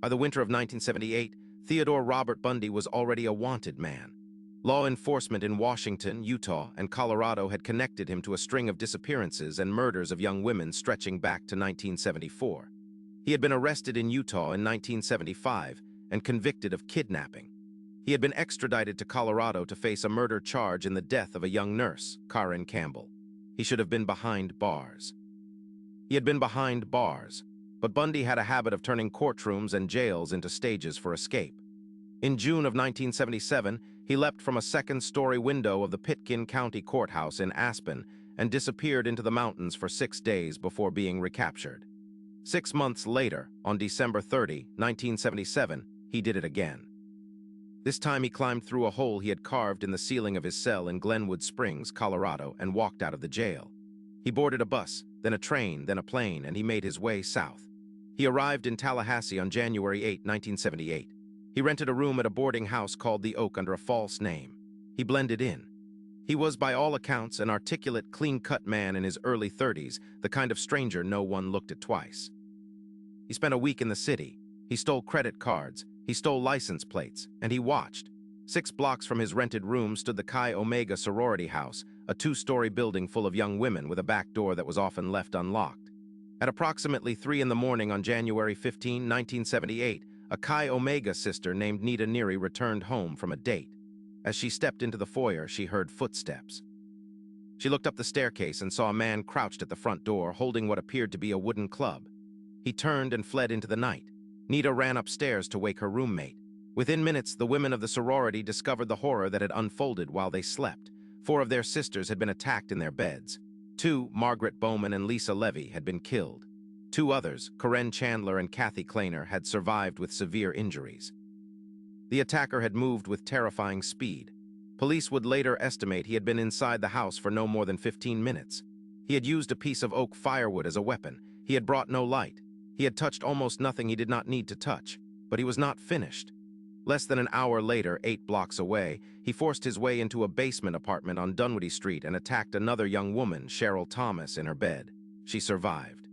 By the winter of 1978, Theodore Robert Bundy was already a wanted man. Law enforcement in Washington, Utah, and Colorado had connected him to a string of disappearances and murders of young women stretching back to 1974. He had been arrested in Utah in 1975 and convicted of kidnapping. He had been extradited to Colorado to face a murder charge in the death of a young nurse, Karen Campbell. He should have been behind bars. He had been behind bars, but Bundy had a habit of turning courtrooms and jails into stages for escape. In June of 1977, he leapt from a second-story window of the Pitkin County Courthouse in Aspen and disappeared into the mountains for 6 days before being recaptured. 6 months later, on December 30, 1977, he did it again. This time he climbed through a hole he had carved in the ceiling of his cell in Glenwood Springs, Colorado, and walked out of the jail. He boarded a bus, then a train, then a plane, and he made his way south. He arrived in Tallahassee on January 8, 1978. He rented a room at a boarding house called The Oak under a false name. He blended in. He was, by all accounts, an articulate, clean-cut man in his early 30s, the kind of stranger no one looked at twice. He spent a week in the city. He stole credit cards. He stole license plates, and he watched. 6 blocks from his rented room stood the Chi Omega sorority house, a 2-story building full of young women with a back door that was often left unlocked. At approximately 3 in the morning on January 15, 1978, a Chi Omega sister named Nita Neary returned home from a date. As she stepped into the foyer, she heard footsteps. She looked up the staircase and saw a man crouched at the front door, holding what appeared to be a wooden club. He turned and fled into the night. Nita ran upstairs to wake her roommate. Within minutes, the women of the sorority discovered the horror that had unfolded while they slept. 4 of their sisters had been attacked in their beds. 2, Margaret Bowman and Lisa Levy, had been killed. 2 others, Corinne Chandler and Kathy Kleiner, had survived with severe injuries. The attacker had moved with terrifying speed. Police would later estimate he had been inside the house for no more than 15 minutes. He had used a piece of oak firewood as a weapon. He had brought no light. He had touched almost nothing he did not need to touch. But he was not finished. Less than an hour later, 8 blocks away, he forced his way into a basement apartment on Dunwoody Street and attacked another young woman, Cheryl Thomas, in her bed. She survived.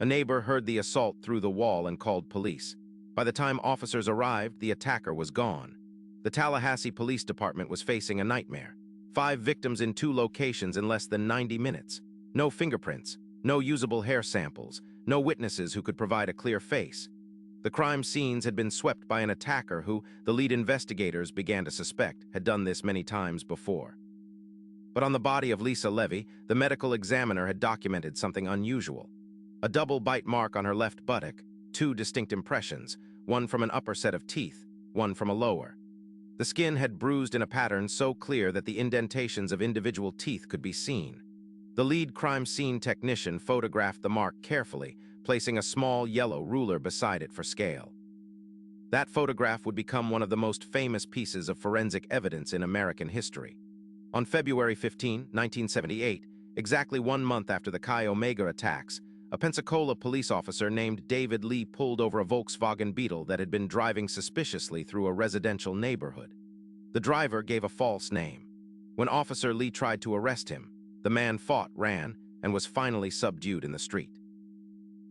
A neighbor heard the assault through the wall and called police. By the time officers arrived, the attacker was gone. The Tallahassee Police Department was facing a nightmare. 5 victims in 2 locations in less than 90 minutes. No fingerprints, no usable hair samples, no witnesses who could provide a clear face. The crime scenes had been swept by an attacker who, the lead investigators began to suspect, had done this many times before. But on the body of Lisa Levy, the medical examiner had documented something unusual. A double bite mark on her left buttock, 2 distinct impressions, one from an upper set of teeth, one from a lower. The skin had bruised in a pattern so clear that the indentations of individual teeth could be seen. The lead crime scene technician photographed the mark carefully, placing a small yellow ruler beside it for scale. That photograph would become one of the most famous pieces of forensic evidence in American history. On February 15, 1978, exactly 1 month after the Chi Omega attacks, a Pensacola police officer named David Lee pulled over a Volkswagen Beetle that had been driving suspiciously through a residential neighborhood. The driver gave a false name. When Officer Lee tried to arrest him, the man fought, ran, and was finally subdued in the street.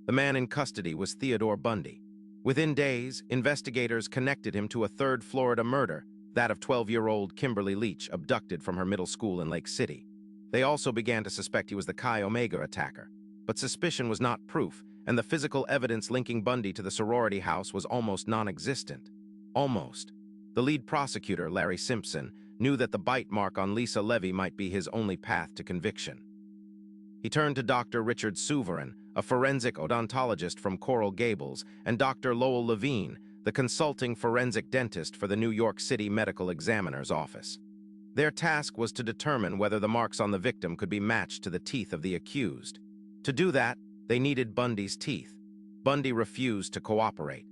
The man in custody was Theodore Bundy. Within days, investigators connected him to a 3rd Florida murder, that of 12-year-old Kimberly Leach, abducted from her middle school in Lake City. They also began to suspect he was the Chi Omega attacker. But suspicion was not proof, and the physical evidence linking Bundy to the sorority house was almost non-existent. Almost. The lead prosecutor, Larry Simpson, knew that the bite mark on Lisa Levy might be his only path to conviction. He turned to Dr. Richard Suverin, a forensic odontologist from Coral Gables, and Dr. Lowell Levine, the consulting forensic dentist for the New York City Medical Examiner's Office. Their task was to determine whether the marks on the victim could be matched to the teeth of the accused. To do that, they needed Bundy's teeth. Bundy refused to cooperate.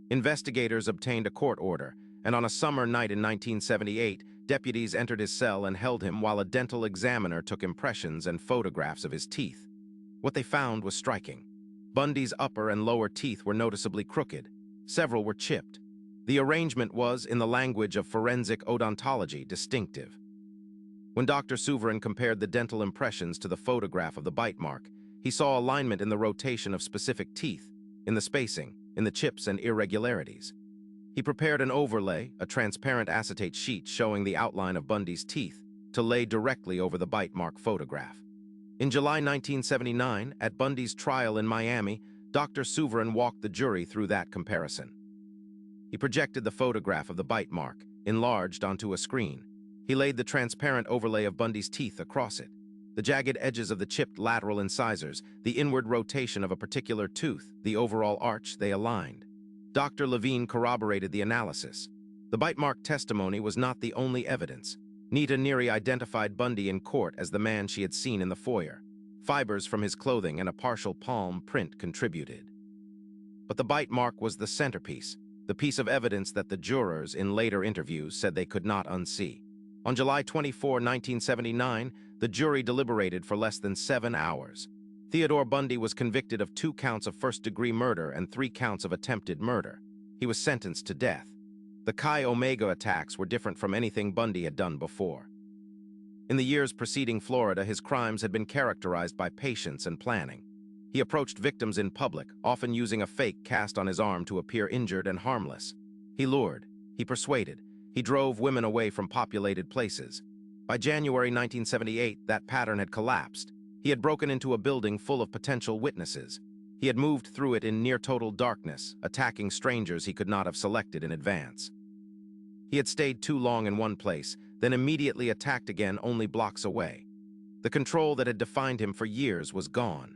Investigators obtained a court order, and on a summer night in 1978, deputies entered his cell and held him while a dental examiner took impressions and photographs of his teeth. What they found was striking. Bundy's upper and lower teeth were noticeably crooked. Several were chipped. The arrangement was, in the language of forensic odontology, distinctive. When Dr. Suverin compared the dental impressions to the photograph of the bite mark, he saw alignment in the rotation of specific teeth, in the spacing, in the chips and irregularities. He prepared an overlay, a transparent acetate sheet showing the outline of Bundy's teeth, to lay directly over the bite mark photograph. In July 1979, at Bundy's trial in Miami, Dr. Suverin walked the jury through that comparison. He projected the photograph of the bite mark, enlarged onto a screen. He laid the transparent overlay of Bundy's teeth across it. The jagged edges of the chipped lateral incisors, the inward rotation of a particular tooth, the overall arch, they aligned. Dr. Levine corroborated the analysis. The bite mark testimony was not the only evidence. Nita Neary identified Bundy in court as the man she had seen in the foyer. Fibers from his clothing and a partial palm print contributed. But the bite mark was the centerpiece, the piece of evidence that the jurors, in later interviews, said they could not unsee. On July 24, 1979, the jury deliberated for less than 7 hours. Theodore Bundy was convicted of 2 counts of first-degree murder and 3 counts of attempted murder. He was sentenced to death. The Chi Omega attacks were different from anything Bundy had done before. In the years preceding Florida, his crimes had been characterized by patience and planning. He approached victims in public, often using a fake cast on his arm to appear injured and harmless. He lured, he persuaded, he drove women away from populated places. By January 1978, that pattern had collapsed. He had broken into a building full of potential witnesses. He had moved through it in near-total darkness, attacking strangers he could not have selected in advance. He had stayed too long in one place, then immediately attacked again only blocks away. The control that had defined him for years was gone.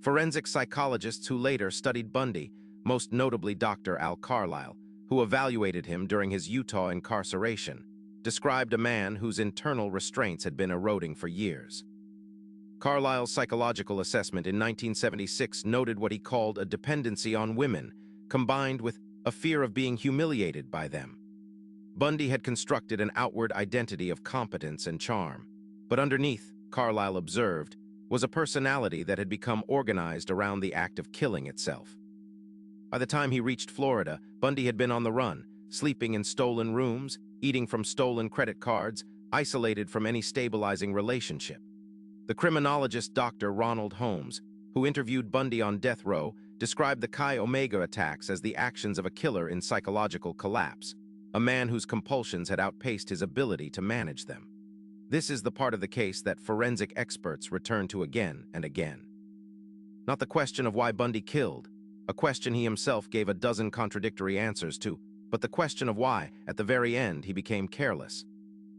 Forensic psychologists who later studied Bundy, most notably Dr. Al Carlisle, who evaluated him during his Utah incarceration, described a man whose internal restraints had been eroding for years. Carlisle's psychological assessment in 1976 noted what he called a dependency on women, combined with a fear of being humiliated by them. Bundy had constructed an outward identity of competence and charm, but underneath, Carlisle observed, was a personality that had become organized around the act of killing itself. By the time he reached Florida, Bundy had been on the run, sleeping in stolen rooms, eating from stolen credit cards, isolated from any stabilizing relationship. The criminologist Dr. Ronald Holmes, who interviewed Bundy on death row, described the Chi Omega attacks as the actions of a killer in psychological collapse, a man whose compulsions had outpaced his ability to manage them. This is the part of the case that forensic experts return to again and again. Not the question of why Bundy killed, a question he himself gave a dozen contradictory answers to, but the question of why, at the very end, he became careless.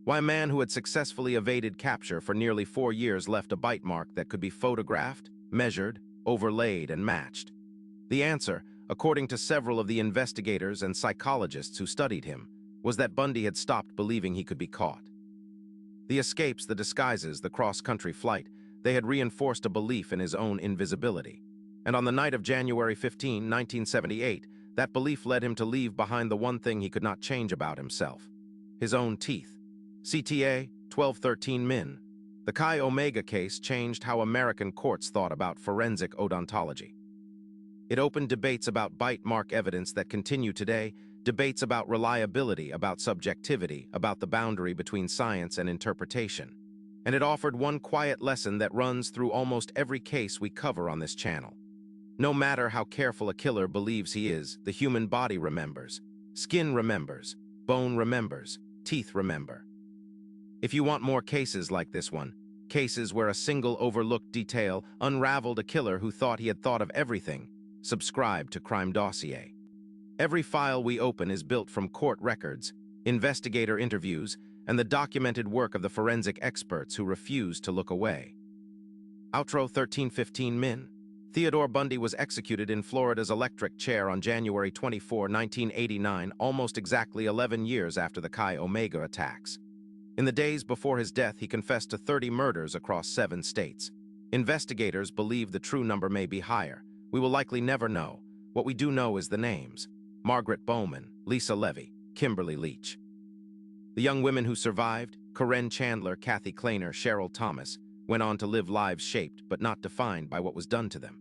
Why a man who had successfully evaded capture for nearly 4 years left a bite mark that could be photographed, measured, overlaid, and matched. The answer, according to several of the investigators and psychologists who studied him, was that Bundy had stopped believing he could be caught. The escapes, the disguises, the cross-country flight, they had reinforced a belief in his own invisibility. And on the night of January 15, 1978, that belief led him to leave behind the one thing he could not change about himself: his own teeth. CTA 1213 Min. The Chi Omega case changed how American courts thought about forensic odontology. It opened debates about bite mark evidence that continue today, debates about reliability, about subjectivity, about the boundary between science and interpretation. And it offered one quiet lesson that runs through almost every case we cover on this channel. No matter how careful a killer believes he is, the human body remembers. Skin remembers. Bone remembers. Teeth remember. If you want more cases like this one, cases where a single overlooked detail unraveled a killer who thought he had thought of everything, subscribe to CrimeDossier. Every file we open is built from court records, investigator interviews, and the documented work of the forensic experts who refuse to look away. Outro 1315 Min. Theodore Bundy was executed in Florida's electric chair on January 24, 1989, almost exactly 11 years after the Chi Omega attacks. In the days before his death, he confessed to 30 murders across 7 states. Investigators believe the true number may be higher. We will likely never know. What we do know is the names: Margaret Bowman, Lisa Levy, Kimberly Leach. The young women who survived, Corinne Chandler, Kathy Kleiner, Cheryl Thomas, went on to live lives shaped but not defined by what was done to them.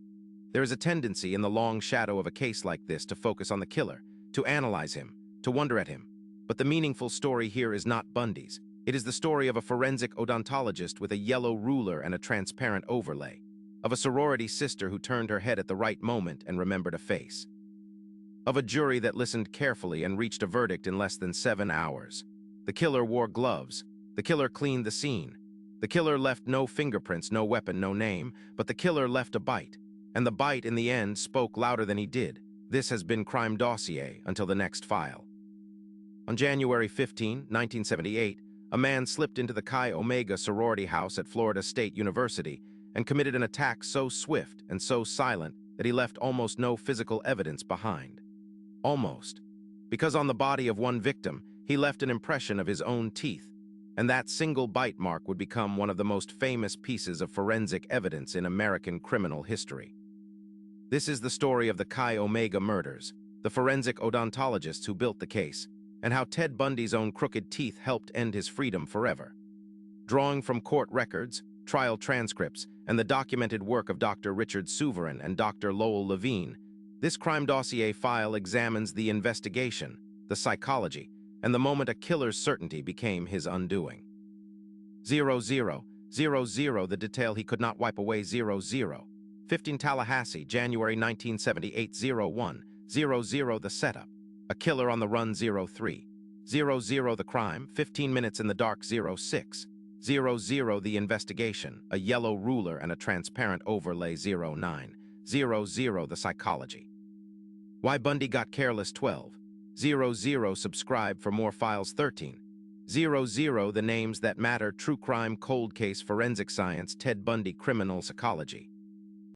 There is a tendency in the long shadow of a case like this to focus on the killer, to analyze him, to wonder at him. But the meaningful story here is not Bundy's. It is the story of a forensic odontologist with a yellow ruler and a transparent overlay, of a sorority sister who turned her head at the right moment and remembered a face. of a jury that listened carefully and reached a verdict in less than 7 hours. The killer wore gloves. The killer cleaned the scene. The killer left no fingerprints, no weapon, no name, but the killer left a bite. And the bite, in the end, spoke louder than he did. This has been Crime Dossier, until the next file. On January 15, 1978, a man slipped into the Chi Omega sorority house at Florida State University and committed an attack so swift and so silent that he left almost no physical evidence behind. Almost. Because on the body of one victim, he left an impression of his own teeth, and that single bite mark would become one of the most famous pieces of forensic evidence in American criminal history. This is the story of the Chi Omega murders, the forensic odontologists who built the case, and how Ted Bundy's own crooked teeth helped end his freedom forever. Drawing from court records, trial transcripts, and the documented work of Dr. Richard Souverin and Dr. Lowell Levine, this Crime Dossier file examines the investigation, the psychology, and the moment a killer's certainty became his undoing. 0000, the detail he could not wipe away. 00. 15 Tallahassee, January 1978. 01. 00 the setup. A killer on the run. 03. 00 the crime. 15 minutes in the dark. 06. 00 the investigation. A yellow ruler and a transparent overlay. 09. 00 the psychology. Why Bundy got careless. 12. 00 subscribe for more files. 13. 00 the names that matter. True crime, cold case, forensic science, Ted Bundy, criminal psychology.